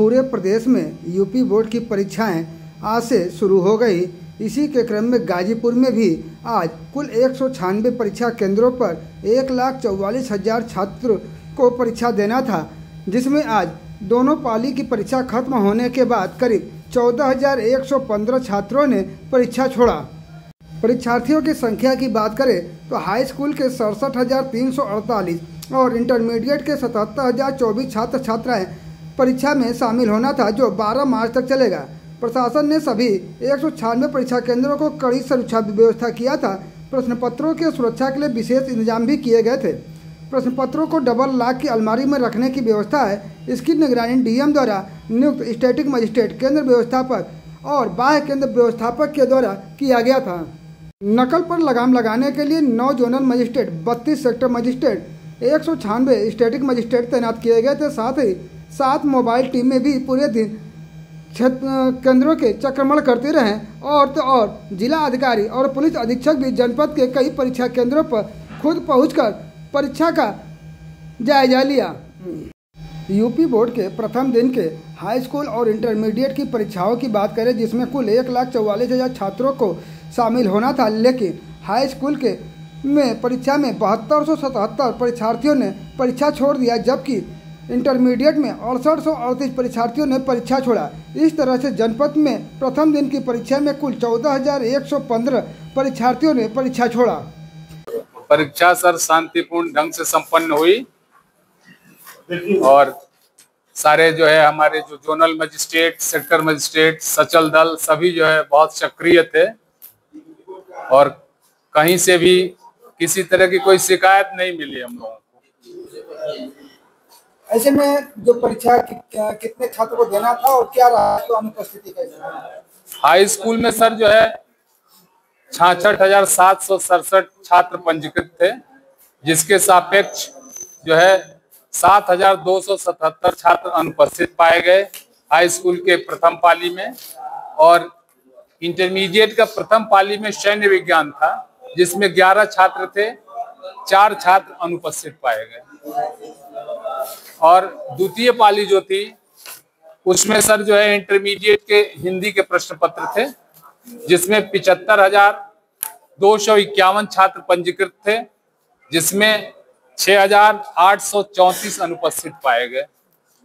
पूरे प्रदेश में UP board की परीक्षाएं आज से शुरू हो गई। इसी के क्रम में गाजीपुर में भी आज कुल 196 परीक्षा केंद्रों पर 1,44,000 छात्र को परीक्षा देना था, जिसमें आज दोनों पाली की परीक्षा खत्म होने के बाद करीब 14,115 छात्रों ने परीक्षा छोड़ा। परीक्षार्थियों की संख्या की बात करें तो हाई स्कूल के 67,348 और इंटरमीडिएट के 77,024 छात्र छात्राएं परीक्षा में शामिल होना था, जो 12 मार्च तक चलेगा। प्रशासन ने सभी 196 परीक्षा केंद्रों को कड़ी सुरक्षा व्यवस्था किया था। प्रश्न पत्रों की सुरक्षा के लिए विशेष इंतजाम भी किए गए थे। प्रश्न पत्रों को डबल लॉक की अलमारी में रखने की व्यवस्था है। इसकी निगरानी डीएम द्वारा नियुक्त स्टैटिक मजिस्ट्रेट, केंद्र व्यवस्थापक और बाह्य केंद्र व्यवस्थापक के द्वारा किया गया था। नकल पर लगाम लगाने के लिए 9 zonal magistrate, 32 sector magistrate, 196 static magistrate तैनात किए गए थे। साथ ही 7 मोबाइल टीमें भी पूरे दिन केंद्रों के चक्रमण करते रहे और जिला अधिकारी और पुलिस अधीक्षक भी जनपद के कई परीक्षा केंद्रों पर खुद पहुंचकर परीक्षा का जायजा लिया। यूपी बोर्ड के प्रथम दिन के हाई स्कूल और इंटरमीडिएट की परीक्षाओं की बात करें, जिसमें कुल 1,44,000 छात्रों को शामिल होना था, लेकिन हाई स्कूल के परीक्षा में 7277 परीक्षार्थियों ने परीक्षा छोड़ दिया, जबकि इंटरमीडिएट में 6838 परीक्षार्थियों ने परीक्षा छोड़ा। इस तरह से जनपद में प्रथम दिन की परीक्षा में कुल 14,115 परीक्षार्थियों ने परीक्षा छोड़ा। परीक्षा सर शांतिपूर्ण ढंग से संपन्न हुई और सारे जो है हमारे जो जोनल मजिस्ट्रेट, सेक्टर मजिस्ट्रेट, सचल दल सभी जो है बहुत सक्रिय थे और कहीं से भी किसी तरह की कोई शिकायत नहीं मिली हम लोगों को। ऐसे में जो परीक्षा कितने छात्रों को देना था और क्या रहा तो अनुपस्थिति कैसे? हाई स्कूल में सर जो है 66,767 छात्र पंजीकृत थे, जिसके सापेक्ष जो है 7,277 छात्र अनुपस्थित पाए गए हाई स्कूल के प्रथम पाली में। और इंटरमीडिएट का प्रथम पाली में सैन्य विज्ञान था, जिसमें 11 छात्र थे, 4 छात्र अनुपस्थित पाए गए। और द्वितीय पाली जो थी उसमें सर जो है इंटरमीडिएट के हिंदी के प्रश्न पत्र थे, जिसमें 75,251 छात्र पंजीकृत थे, जिसमें 6,834 अनुपस्थित पाए गए।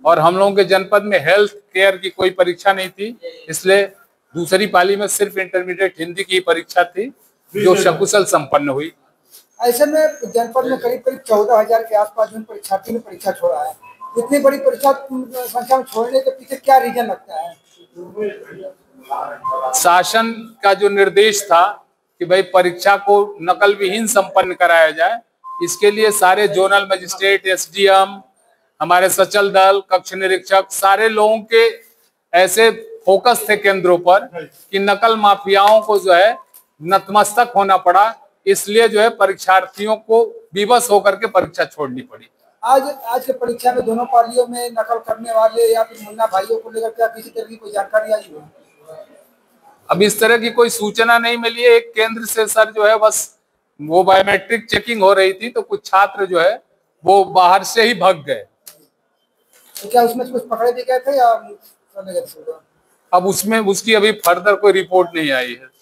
और हम लोगों के जनपद में हेल्थ केयर की कोई परीक्षा नहीं थी, इसलिए दूसरी पाली में सिर्फ इंटरमीडिएट हिंदी की परीक्षा थी, जो सकुशल संपन्न हुई। ऐसे में जनपद में करीब 14,000 के आसपास जो परीक्षार्थी ने परीक्षा छोड़ा है, इतनी बड़ी परीक्षा संख्या में छोड़ने के पीछे क्या रीजन लगता है? शासन का जो निर्देश था कि भाई परीक्षा को नकल विहीन संपन्न कराया जाए, इसके लिए सारे जोनल मजिस्ट्रेट, एसडीएम, हमारे सचल दल, कक्ष निरीक्षक, सारे लोगों के ऐसे फोकस थे केंद्रों पर कि नकल माफियाओं को जो है नतमस्तक होना पड़ा। इसलिए जो है परीक्षार्थियों को विवश होकर के परीक्षा छोड़नी पड़ी। आज के परीक्षा में दोनों पालियों में नकल करने वाले या फिर मुन्ना भाइयों को लेकर क्या किसी तरह की कोई जानकारी आई है? अब इस तरह की कोई सूचना नहीं मिली है। एक केंद्र से सर जो है बस वो बायोमेट्रिक चेकिंग हो रही थी, तो कुछ छात्र जो है वो बाहर से ही भाग गए। तो क्या उसमें कुछ पकड़े भी गए थे या? अब उसमें उसकी अभी फर्दर कोई रिपोर्ट नहीं आई है।